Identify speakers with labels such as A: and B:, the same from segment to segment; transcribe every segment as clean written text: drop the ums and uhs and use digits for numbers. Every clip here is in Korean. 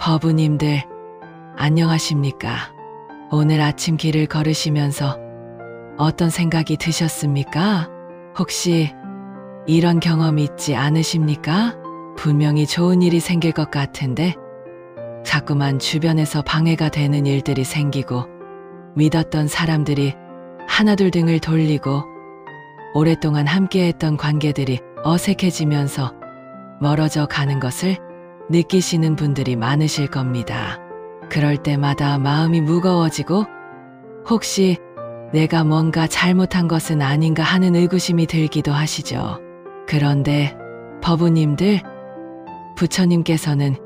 A: 법우님들, 안녕하십니까? 오늘 아침 길을 걸으시면서 어떤 생각이 드셨습니까? 혹시 이런 경험 있지 않으십니까? 분명히 좋은 일이 생길 것 같은데 자꾸만 주변에서 방해가 되는 일들이 생기고 믿었던 사람들이 하나둘 등을 돌리고 오랫동안 함께했던 관계들이 어색해지면서 멀어져 가는 것을 느끼시는 분들이 많으실 겁니다. 그럴 때마다 마음이 무거워지고 혹시 내가 뭔가 잘못한 것은 아닌가 하는 의구심이 들기도 하시죠. 그런데 법우님들, 부처님께서는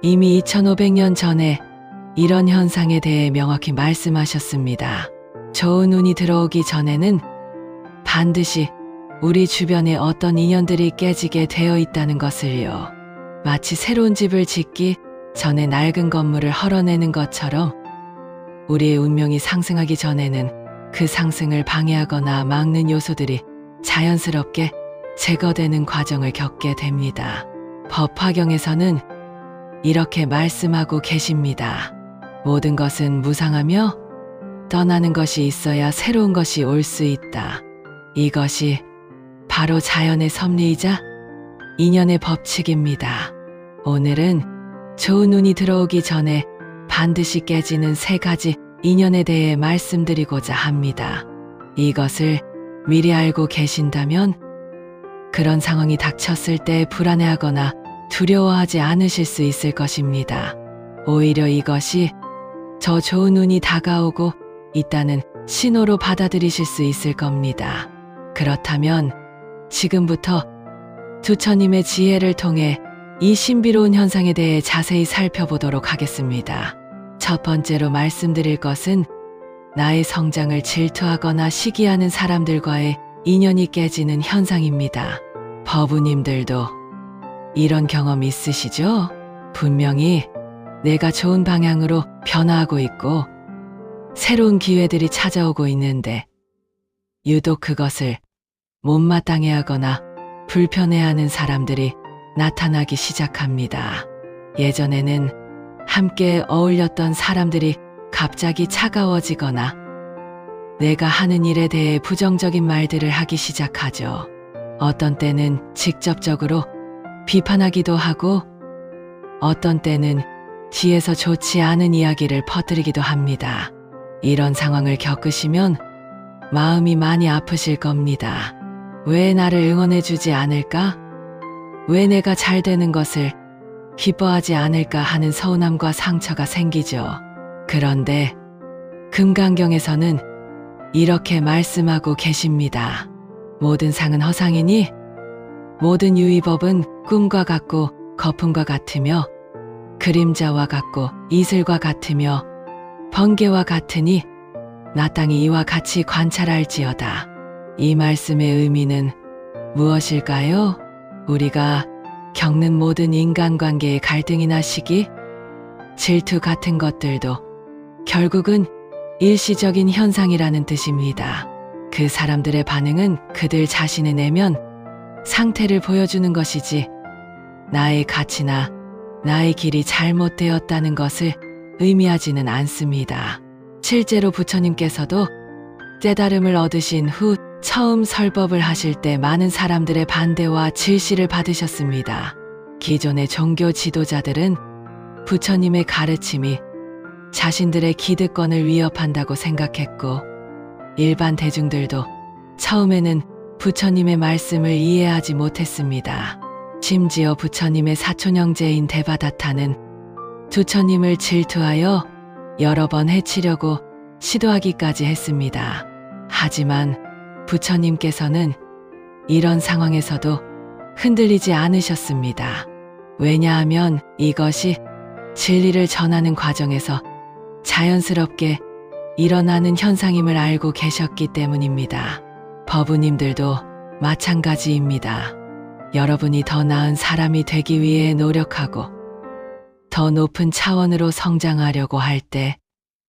A: 이미 2500년 전에 이런 현상에 대해 명확히 말씀하셨습니다. 좋은 운이 들어오기 전에는 반드시 우리 주변에 어떤 인연들이 깨지게 되어 있다는 것을요. 마치 새로운 집을 짓기 전에 낡은 건물을 헐어내는 것처럼 우리의 운명이 상승하기 전에는 그 상승을 방해하거나 막는 요소들이 자연스럽게 제거되는 과정을 겪게 됩니다. 법화경에서는 이렇게 말씀하고 계십니다. 모든 것은 무상하며 떠나는 것이 있어야 새로운 것이 올 수 있다. 이것이 바로 자연의 섭리이자 인연의 법칙입니다. 오늘은 좋은 운이 들어오기 전에 반드시 깨지는 3가지 인연에 대해 말씀드리고자 합니다. 이것을 미리 알고 계신다면 그런 상황이 닥쳤을 때 불안해하거나 두려워하지 않으실 수 있을 것입니다. 오히려 이것이 저 좋은 운이 다가오고 있다는 신호로 받아들이실 수 있을 겁니다. 그렇다면 지금부터 부처님의 지혜를 통해 이 신비로운 현상에 대해 자세히 살펴보도록 하겠습니다. 첫 번째로 말씀드릴 것은 나의 성장을 질투하거나 시기하는 사람들과의 인연이 깨지는 현상입니다. 법우님들도 이런 경험 있으시죠? 분명히 내가 좋은 방향으로 변화하고 있고 새로운 기회들이 찾아오고 있는데 유독 그것을 못마땅해하거나 불편해하는 사람들이 나타나기 시작합니다. 예전에는 함께 어울렸던 사람들이 갑자기 차가워지거나 내가 하는 일에 대해 부정적인 말들을 하기 시작하죠. 어떤 때는 직접적으로 비판하기도 하고 어떤 때는 뒤에서 좋지 않은 이야기를 퍼뜨리기도 합니다. 이런 상황을 겪으시면 마음이 많이 아프실 겁니다. 왜 나를 응원해주지 않을까? 왜 내가 잘 되는 것을 기뻐하지 않을까 하는 서운함과 상처가 생기죠. 그런데 금강경에서는 이렇게 말씀하고 계십니다. 모든 상은 허상이니 모든 유의법은 꿈과 같고 거품과 같으며 그림자와 같고 이슬과 같으며 번개와 같으니 마땅히 이와 같이 관찰할지어다. 이 말씀의 의미는 무엇일까요? 우리가 겪는 모든 인간관계의 갈등이나 시기, 질투 같은 것들도 결국은 일시적인 현상이라는 뜻입니다. 그 사람들의 반응은 그들 자신의 내면 상태를 보여주는 것이지 나의 가치나 나의 길이 잘못되었다는 것을 의미하지는 않습니다. 실제로 부처님께서도 깨달음을 얻으신 후 처음 설법을 하실 때 많은 사람들의 반대와 질시를 받으셨습니다. 기존의 종교 지도자들은 부처님의 가르침이 자신들의 기득권을 위협한다고 생각했고 일반 대중들도 처음에는 부처님의 말씀을 이해하지 못했습니다. 심지어 부처님의 사촌 형제인 데바다타는 부처님을 질투하여 여러 번 해치려고 시도하기까지 했습니다. 하지만 부처님께서는 이런 상황에서도 흔들리지 않으셨습니다. 왜냐하면 이것이 진리를 전하는 과정에서 자연스럽게 일어나는 현상임을 알고 계셨기 때문입니다. 법우님들도 마찬가지입니다. 여러분이 더 나은 사람이 되기 위해 노력하고 더 높은 차원으로 성장하려고 할 때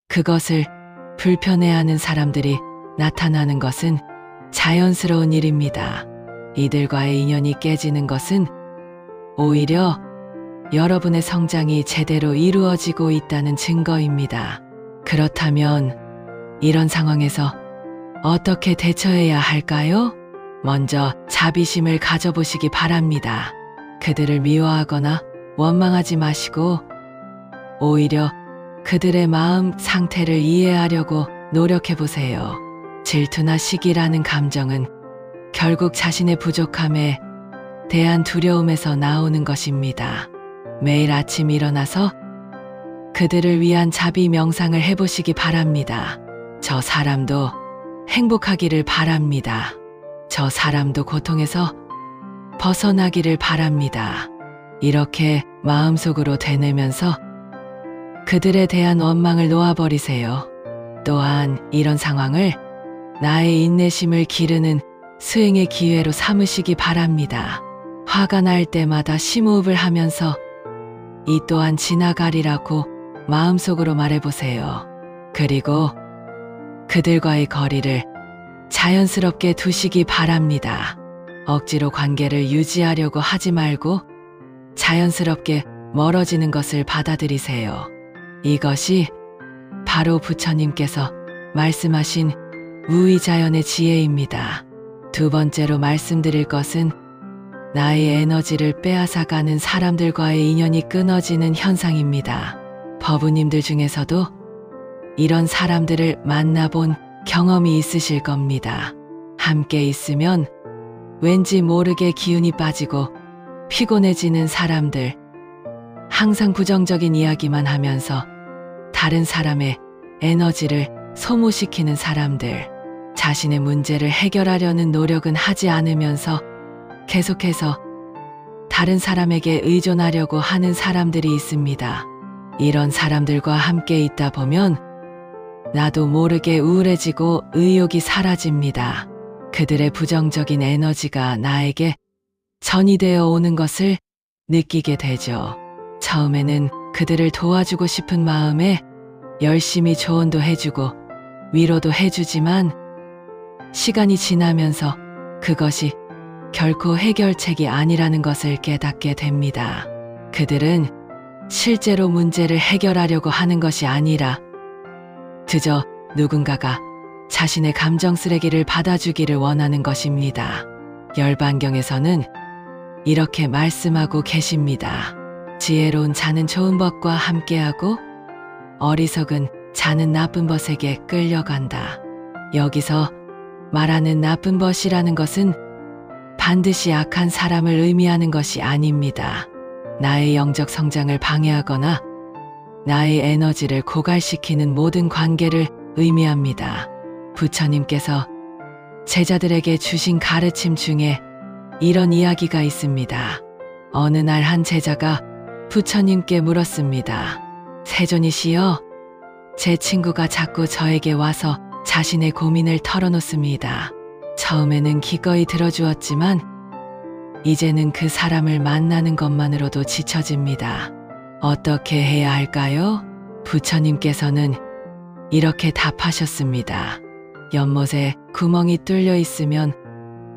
A: 그것을 불편해하는 사람들이 나타나는 것은 자연스러운 일입니다. 이들과의 인연이 깨지는 것은 오히려 여러분의 성장이 제대로 이루어지고 있다는 증거입니다. 그렇다면 이런 상황에서 어떻게 대처해야 할까요? 먼저 자비심을 가져보시기 바랍니다. 그들을 미워하거나 원망하지 마시고 오히려 그들의 마음 상태를 이해하려고 노력해 보세요. 질투나 시기라는 감정은 결국 자신의 부족함에 대한 두려움에서 나오는 것입니다. 매일 아침 일어나서 그들을 위한 자비 명상을 해보시기 바랍니다. 저 사람도 행복하기를 바랍니다. 저 사람도 고통에서 벗어나기를 바랍니다. 이렇게 마음속으로 되뇌면서 그들에 대한 원망을 놓아버리세요. 또한 이런 상황을 나의 인내심을 기르는 수행의 기회로 삼으시기 바랍니다. 화가 날 때마다 심호흡을 하면서 이 또한 지나가리라고 마음속으로 말해보세요. 그리고 그들과의 거리를 자연스럽게 두시기 바랍니다. 억지로 관계를 유지하려고 하지 말고 자연스럽게 멀어지는 것을 받아들이세요. 이것이 바로 부처님께서 말씀하신 무의자연의 지혜입니다. 두 번째로 말씀드릴 것은 나의 에너지를 빼앗아가는 사람들과의 인연이 끊어지는 현상입니다. 법우님들 중에서도 이런 사람들을 만나본 경험이 있으실 겁니다. 함께 있으면 왠지 모르게 기운이 빠지고 피곤해지는 사람들, 항상 부정적인 이야기만 하면서 다른 사람의 에너지를 소모시키는 사람들, 자신의 문제를 해결하려는 노력은 하지 않으면서 계속해서 다른 사람에게 의존하려고 하는 사람들이 있습니다. 이런 사람들과 함께 있다 보면 나도 모르게 우울해지고 의욕이 사라집니다. 그들의 부정적인 에너지가 나에게 전이되어 오는 것을 느끼게 되죠. 처음에는 그들을 도와주고 싶은 마음에 열심히 조언도 해주고 위로도 해주지만 시간이 지나면서 그것이 결코 해결책이 아니라는 것을 깨닫게 됩니다. 그들은 실제로 문제를 해결하려고 하는 것이 아니라 그저 누군가가 자신의 감정 쓰레기를 받아주기를 원하는 것입니다. 열반경에서는 이렇게 말씀하고 계십니다. 지혜로운 자는 좋은 법과 함께하고 어리석은 자는 나쁜 벗에게 끌려간다. 여기서 말하는 나쁜 벗이라는 것은 반드시 악한 사람을 의미하는 것이 아닙니다. 나의 영적 성장을 방해하거나 나의 에너지를 고갈시키는 모든 관계를 의미합니다. 부처님께서 제자들에게 주신 가르침 중에 이런 이야기가 있습니다. 어느 날 한 제자가 부처님께 물었습니다. 세존이시여, 제 친구가 자꾸 저에게 와서 자신의 고민을 털어놓습니다. 처음에는 기꺼이 들어주었지만 이제는 그 사람을 만나는 것만으로도 지쳐집니다. 어떻게 해야 할까요? 부처님께서는 이렇게 답하셨습니다. 연못에 구멍이 뚫려 있으면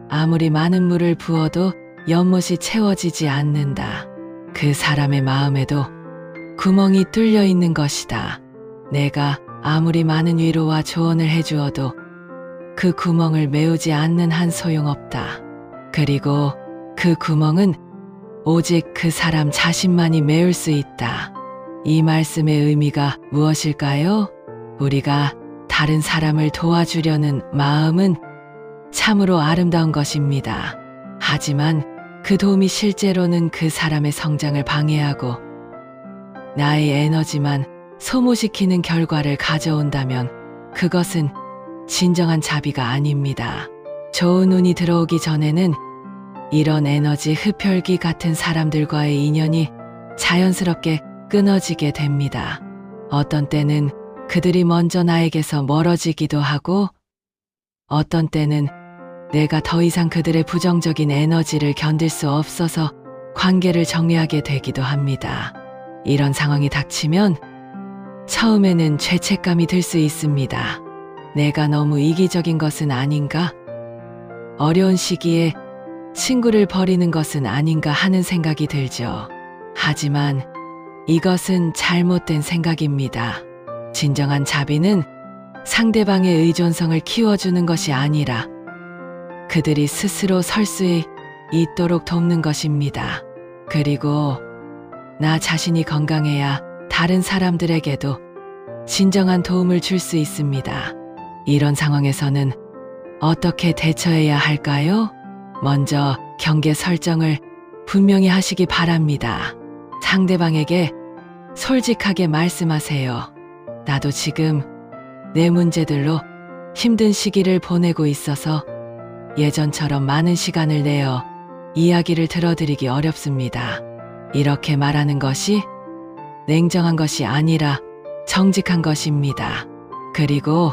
A: 아무리 많은 물을 부어도 연못이 채워지지 않는다. 그 사람의 마음에도 구멍이 뚫려 있는 것이다. 내가 아무리 많은 위로와 조언을 해주어도 그 구멍을 메우지 않는 한 소용없다. 그리고 그 구멍은 오직 그 사람 자신만이 메울 수 있다. 이 말씀의 의미가 무엇일까요? 우리가 다른 사람을 도와주려는 마음은 참으로 아름다운 것입니다. 하지만 그 도움이 실제로는 그 사람의 성장을 방해하고 나의 에너지만 소모시키는 결과를 가져온다면 그것은 진정한 자비가 아닙니다. 좋은 운이 들어오기 전에는 이런 에너지 흡혈귀 같은 사람들과의 인연이 자연스럽게 끊어지게 됩니다. 어떤 때는 그들이 먼저 나에게서 멀어지기도 하고 어떤 때는 내가 더 이상 그들의 부정적인 에너지를 견딜 수 없어서 관계를 정리하게 되기도 합니다. 이런 상황이 닥치면 처음에는 죄책감이 들 수 있습니다. 내가 너무 이기적인 것은 아닌가? 어려운 시기에 친구를 버리는 것은 아닌가 하는 생각이 들죠. 하지만 이것은 잘못된 생각입니다. 진정한 자비는 상대방의 의존성을 키워주는 것이 아니라 그들이 스스로 설 수 있도록 돕는 것입니다. 그리고 나 자신이 건강해야 다른 사람들에게도 진정한 도움을 줄 수 있습니다. 이런 상황에서는 어떻게 대처해야 할까요? 먼저 경계 설정을 분명히 하시기 바랍니다. 상대방에게 솔직하게 말씀하세요. 나도 지금 내 문제들로 힘든 시기를 보내고 있어서 예전처럼 많은 시간을 내어 이야기를 들어드리기 어렵습니다. 이렇게 말하는 것이 냉정한 것이 아니라 정직한 것입니다. 그리고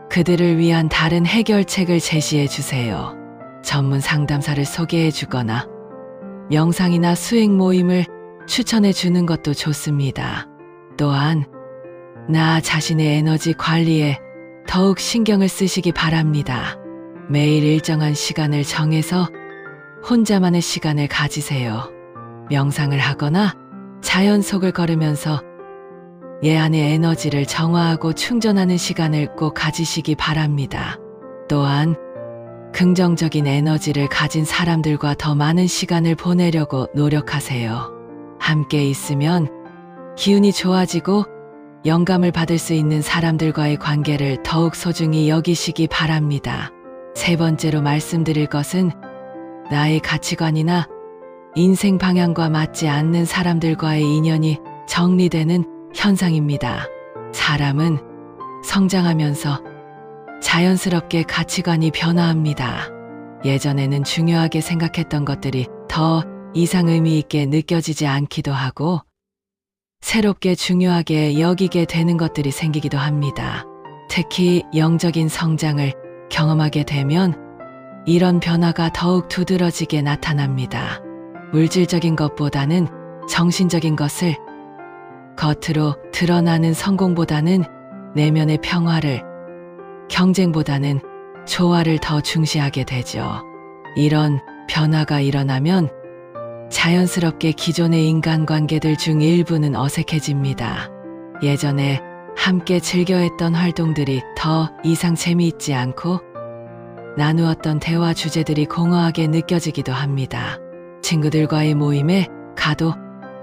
A: 그들을 위한 다른 해결책을 제시해 주세요. 전문 상담사를 소개해 주거나 명상이나 수행 모임을 추천해 주는 것도 좋습니다. 또한 나 자신의 에너지 관리에 더욱 신경을 쓰시기 바랍니다. 매일 일정한 시간을 정해서 혼자만의 시간을 가지세요. 명상을 하거나 자연 속을 걸으면서 내 안의 에너지를 정화하고 충전하는 시간을 꼭 가지시기 바랍니다. 또한 긍정적인 에너지를 가진 사람들과 더 많은 시간을 보내려고 노력하세요. 함께 있으면 기운이 좋아지고 영감을 받을 수 있는 사람들과의 관계를 더욱 소중히 여기시기 바랍니다. 세 번째로 말씀드릴 것은 나의 가치관이나 인생 방향과 맞지 않는 사람들과의 인연이 정리되는 현상입니다. 사람은 성장하면서 자연스럽게 가치관이 변화합니다. 예전에는 중요하게 생각했던 것들이 더 이상 의미 있게 느껴지지 않기도 하고 새롭게 중요하게 여기게 되는 것들이 생기기도 합니다. 특히 영적인 성장을 경험하게 되면 이런 변화가 더욱 두드러지게 나타납니다. 물질적인 것보다는 정신적인 것을, 겉으로 드러나는 성공보다는 내면의 평화를, 경쟁보다는 조화를 더 중시하게 되죠. 이런 변화가 일어나면 자연스럽게 기존의 인간관계들 중 일부는 어색해집니다. 예전에 함께 즐겨했던 활동들이 더 이상 재미있지 않고 나누었던 대화 주제들이 공허하게 느껴지기도 합니다. 친구들과의 모임에 가도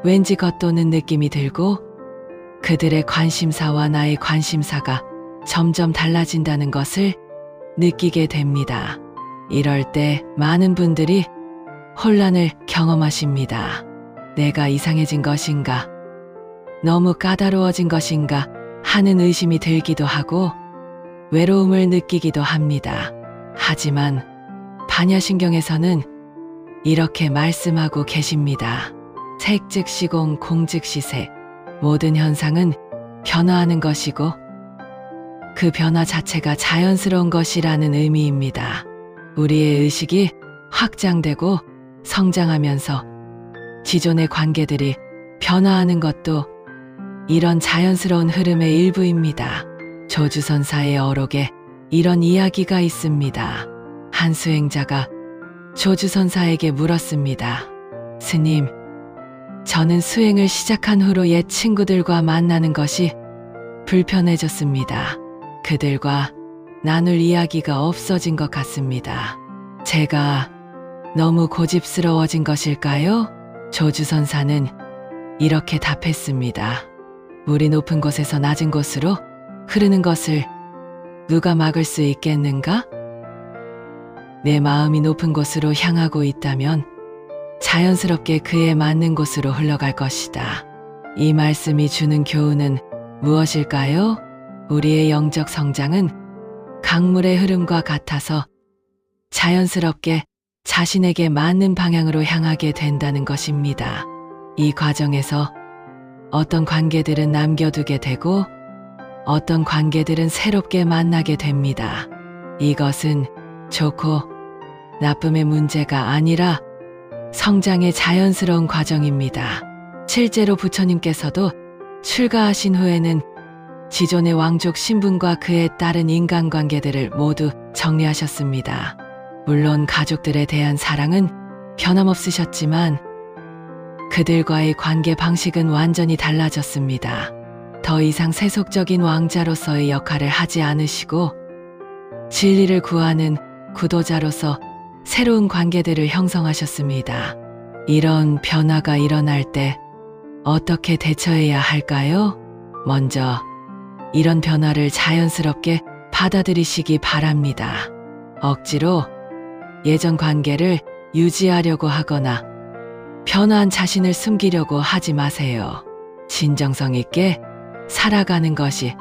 A: 왠지 겉도는 느낌이 들고 그들의 관심사와 나의 관심사가 점점 달라진다는 것을 느끼게 됩니다. 이럴 때 많은 분들이 혼란을 경험하십니다. 내가 이상해진 것인가? 너무 까다로워진 것인가? 하는 의심이 들기도 하고 외로움을 느끼기도 합니다. 하지만 반야신경에서는 이렇게 말씀하고 계십니다. 색 즉시 공, 공 즉시 색. 모든 현상은 변화하는 것이고 그 변화 자체가 자연스러운 것이라는 의미입니다. 우리의 의식이 확장되고 성장하면서 기존의 관계들이 변화하는 것도 이런 자연스러운 흐름의 일부입니다. 조주선사의 어록에 이런 이야기가 있습니다. 한 수행자가 조주선사에게 물었습니다. 스님, 저는 수행을 시작한 후로 옛 친구들과 만나는 것이 불편해졌습니다. 그들과 나눌 이야기가 없어진 것 같습니다. 제가 너무 고집스러워진 것일까요? 조주선사는 이렇게 답했습니다. 물이 높은 곳에서 낮은 곳으로 흐르는 것을 누가 막을 수 있겠는가? 내 마음이 높은 곳으로 향하고 있다면 자연스럽게 그에 맞는 곳으로 흘러갈 것이다. 이 말씀이 주는 교훈은 무엇일까요? 우리의 영적 성장은 강물의 흐름과 같아서 자연스럽게 자신에게 맞는 방향으로 향하게 된다는 것입니다. 이 과정에서 어떤 관계들은 남겨두게 되고 어떤 관계들은 새롭게 만나게 됩니다. 이것은 좋고 나쁨의 문제가 아니라 성장의 자연스러운 과정입니다. 실제로 부처님께서도 출가하신 후에는 기존의 왕족 신분과 그에 따른 인간관계들을 모두 정리하셨습니다. 물론 가족들에 대한 사랑은 변함없으셨지만 그들과의 관계 방식은 완전히 달라졌습니다. 더 이상 세속적인 왕자로서의 역할을 하지 않으시고 진리를 구하는 구도자로서 새로운 관계들을 형성하셨습니다. 이런 변화가 일어날 때 어떻게 대처해야 할까요? 먼저 이런 변화를 자연스럽게 받아들이시기 바랍니다. 억지로 예전 관계를 유지하려고 하거나 변화한 자신을 숨기려고 하지 마세요. 진정성 있게 살아가는 것이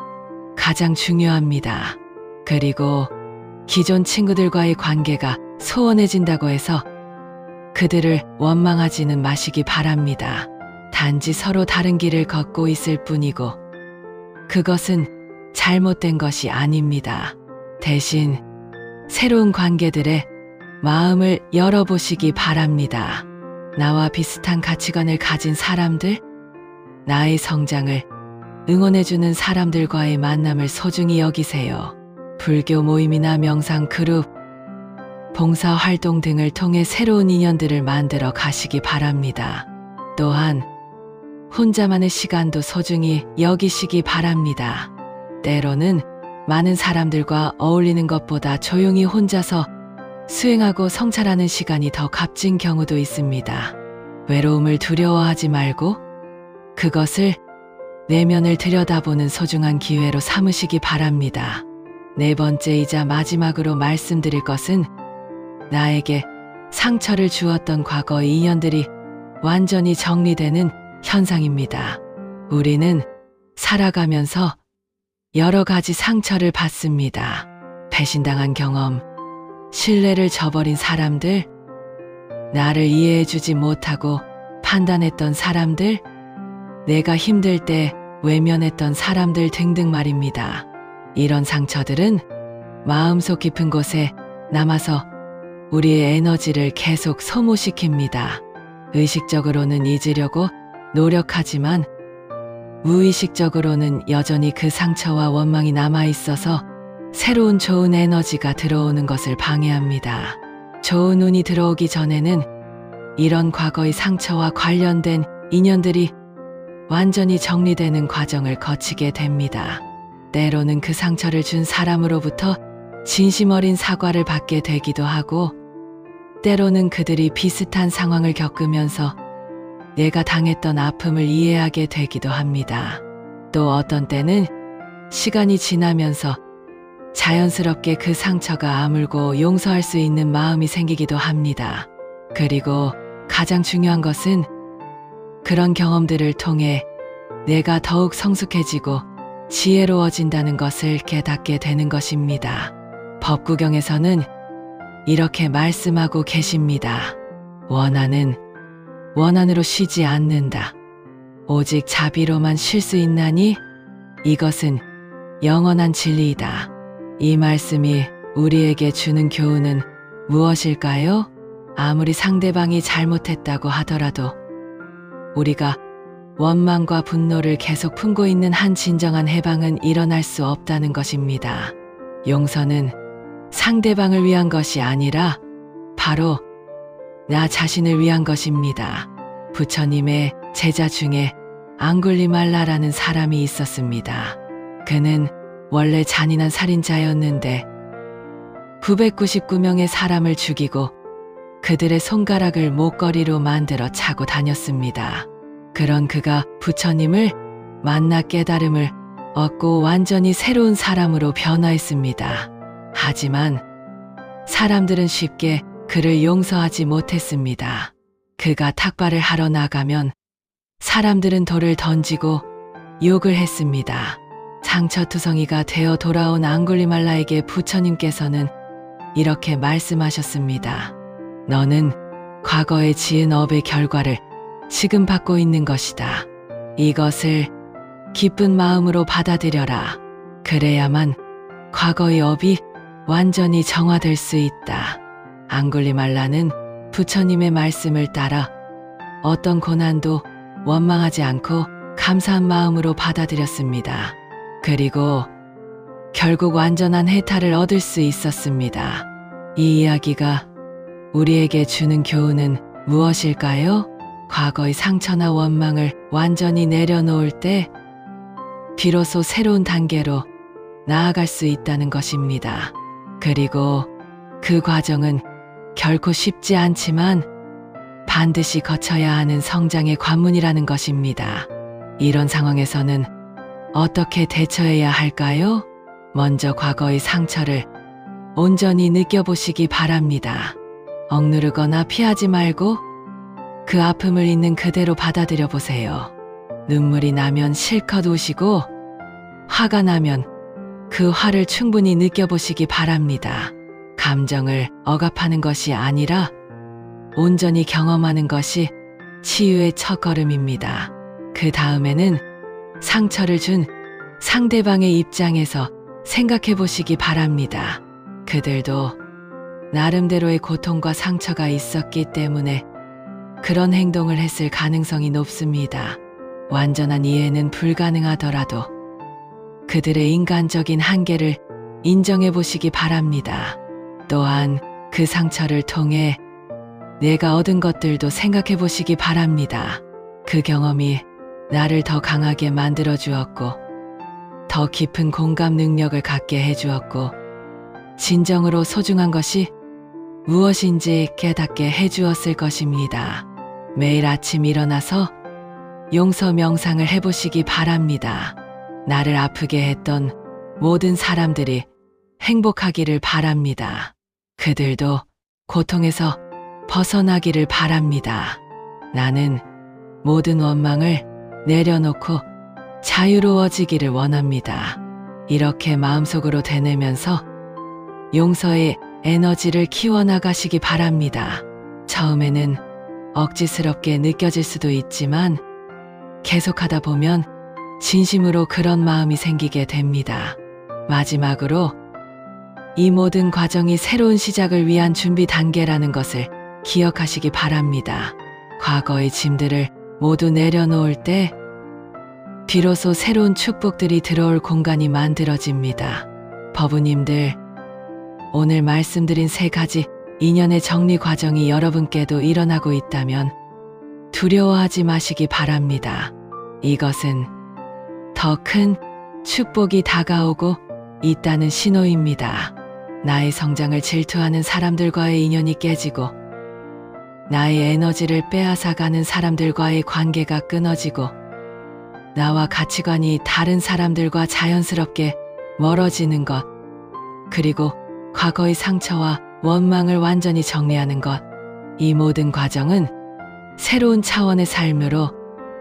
A: 가장 중요합니다. 그리고 기존 친구들과의 관계가 소원해진다고 해서 그들을 원망하지는 마시기 바랍니다. 단지 서로 다른 길을 걷고 있을 뿐이고 그것은 잘못된 것이 아닙니다. 대신 새로운 관계들에 마음을 열어보시기 바랍니다. 나와 비슷한 가치관을 가진 사람들, 나의 성장을 응원해주는 사람들과의 만남을 소중히 여기세요. 불교 모임이나 명상 그룹, 봉사활동 등을 통해 새로운 인연들을 만들어 가시기 바랍니다. 또한 혼자만의 시간도 소중히 여기시기 바랍니다. 때로는 많은 사람들과 어울리는 것보다 조용히 혼자서 수행하고 성찰하는 시간이 더 값진 경우도 있습니다. 외로움을 두려워하지 말고 그것을 내면을 들여다보는 소중한 기회로 삼으시기 바랍니다. 네 번째이자 마지막으로 말씀드릴 것은 나에게 상처를 주었던 과거의 인연들이 완전히 정리되는 현상입니다. 우리는 살아가면서 여러 가지 상처를 받습니다. 배신당한 경험, 신뢰를 저버린 사람들, 나를 이해해주지 못하고 판단했던 사람들, 내가 힘들 때 외면했던 사람들 등등 말입니다. 이런 상처들은 마음속 깊은 곳에 남아서 우리의 에너지를 계속 소모시킵니다. 의식적으로는 잊으려고 노력하지만 무의식적으로는 여전히 그 상처와 원망이 남아있어서 새로운 좋은 에너지가 들어오는 것을 방해합니다. 좋은 운이 들어오기 전에는 이런 과거의 상처와 관련된 인연들이 완전히 정리되는 과정을 거치게 됩니다. 때로는 그 상처를 준 사람으로부터 진심 어린 사과를 받게 되기도 하고 때로는 그들이 비슷한 상황을 겪으면서 내가 당했던 아픔을 이해하게 되기도 합니다. 또 어떤 때는 시간이 지나면서 자연스럽게 그 상처가 아물고 용서할 수 있는 마음이 생기기도 합니다. 그리고 가장 중요한 것은 그런 경험들을 통해 내가 더욱 성숙해지고 지혜로워진다는 것을 깨닫게 되는 것입니다. 법구경에서는 이렇게 말씀하고 계십니다. 원한으로 쉬지 않는다. 오직 자비로만 쉴 수 있나니 이것은 영원한 진리이다. 이 말씀이 우리에게 주는 교훈은 무엇일까요? 아무리 상대방이 잘못했다고 하더라도 우리가 원망과 분노를 계속 품고 있는 한 진정한 해방은 일어날 수 없다는 것입니다. 용서는 상대방을 위한 것이 아니라 바로 나 자신을 위한 것입니다. 부처님의 제자 중에 앙굴리말라라는 사람이 있었습니다. 그는 원래 잔인한 살인자였는데 999명의 사람을 죽이고 그들의 손가락을 목걸이로 만들어 차고 다녔습니다. 그런 그가 부처님을 만나 깨달음을 얻고 완전히 새로운 사람으로 변화했습니다. 하지만 사람들은 쉽게 그를 용서하지 못했습니다. 그가 탁발을 하러 나가면 사람들은 돌을 던지고 욕을 했습니다. 상처투성이가 되어 돌아온 앙굴리말라에게 부처님께서는 이렇게 말씀하셨습니다. 너는 과거에 지은 업의 결과를 지금 받고 있는 것이다. 이것을 기쁜 마음으로 받아들여라. 그래야만 과거의 업이 완전히 정화될 수 있다. 앙굴리말라는 부처님의 말씀을 따라 어떤 고난도 원망하지 않고 감사한 마음으로 받아들였습니다. 그리고 결국 완전한 해탈을 얻을 수 있었습니다. 이 이야기가 우리에게 주는 교훈은 무엇일까요? 과거의 상처나 원망을 완전히 내려놓을 때 비로소 새로운 단계로 나아갈 수 있다는 것입니다. 그리고 그 과정은 결코 쉽지 않지만 반드시 거쳐야 하는 성장의 관문이라는 것입니다. 이런 상황에서는 어떻게 대처해야 할까요? 먼저 과거의 상처를 온전히 느껴보시기 바랍니다. 억누르거나 피하지 말고 그 아픔을 있는 그대로 받아들여 보세요. 눈물이 나면 실컷 우시고 화가 나면 그 화를 충분히 느껴보시기 바랍니다. 감정을 억압하는 것이 아니라 온전히 경험하는 것이 치유의 첫걸음입니다. 그 다음에는 상처를 준 상대방의 입장에서 생각해 보시기 바랍니다. 그들도 나름대로의 고통과 상처가 있었기 때문에 그런 행동을 했을 가능성이 높습니다. 완전한 이해는 불가능하더라도 그들의 인간적인 한계를 인정해 보시기 바랍니다. 또한 그 상처를 통해 내가 얻은 것들도 생각해 보시기 바랍니다. 그 경험이 나를 더 강하게 만들어 주었고, 더 깊은 공감 능력을 갖게 해 주었고, 진정으로 소중한 것이 무엇인지 깨닫게 해 주었을 것입니다. 매일 아침 일어나서 용서 명상을 해 보시기 바랍니다. 나를 아프게 했던 모든 사람들이 행복하기를 바랍니다. 그들도 고통에서 벗어나기를 바랍니다. 나는 모든 원망을 내려놓고 자유로워지기를 원합니다. 이렇게 마음속으로 되뇌면서 용서의 에너지를 키워나가시기 바랍니다. 처음에는 억지스럽게 느껴질 수도 있지만 계속하다 보면 진심으로 그런 마음이 생기게 됩니다. 마지막으로 이 모든 과정이 새로운 시작을 위한 준비 단계라는 것을 기억하시기 바랍니다. 과거의 짐들을 모두 내려놓을 때 비로소 새로운 축복들이 들어올 공간이 만들어집니다. 법우님들, 오늘 말씀드린 3가지 인연의 정리 과정이 여러분께도 일어나고 있다면 두려워하지 마시기 바랍니다. 이것은 더 큰 축복이 다가오고 있다는 신호입니다. 나의 성장을 질투하는 사람들과의 인연이 깨지고 나의 에너지를 빼앗아가는 사람들과의 관계가 끊어지고 나와 가치관이 다른 사람들과 자연스럽게 멀어지는 것, 그리고 과거의 상처와 원망을 완전히 정리하는 것, 이 모든 과정은 새로운 차원의 삶으로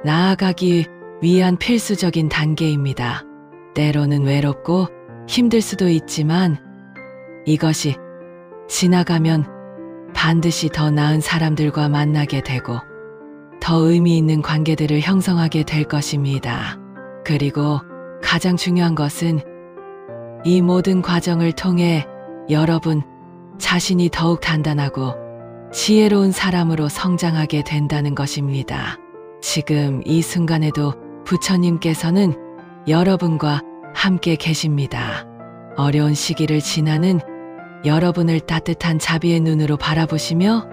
A: 나아가기 위한 필수적인 단계입니다. 때로는 외롭고 힘들 수도 있지만 이것이 지나가면 반드시 더 나은 사람들과 만나게 되고 더 의미 있는 관계들을 형성하게 될 것입니다. 그리고 가장 중요한 것은 이 모든 과정을 통해 여러분 자신이 더욱 단단하고 지혜로운 사람으로 성장하게 된다는 것입니다. 지금 이 순간에도 부처님께서는 여러분과 함께 계십니다. 어려운 시기를 지나는 여러분을 따뜻한 자비의 눈으로 바라보시며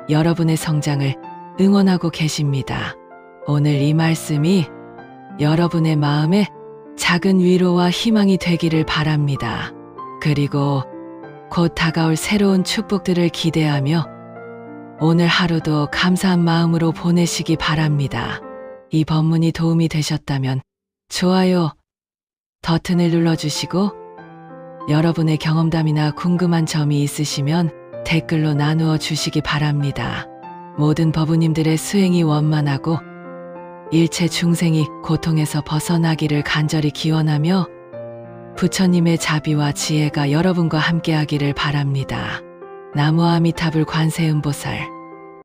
A: 여러분의 성장을 응원하고 계십니다. 오늘 이 말씀이 여러분의 마음에 작은 위로와 희망이 되기를 바랍니다. 그리고 곧 다가올 새로운 축복들을 기대하며 오늘 하루도 감사한 마음으로 보내시기 바랍니다. 이 법문이 도움이 되셨다면 좋아요 버튼을 눌러주시고 여러분의 경험담이나 궁금한 점이 있으시면 댓글로 나누어 주시기 바랍니다. 모든 법우님들의 수행이 원만하고 일체 중생이 고통에서 벗어나기를 간절히 기원하며 부처님의 자비와 지혜가 여러분과 함께하기를 바랍니다. 나무 아미타불 관세음보살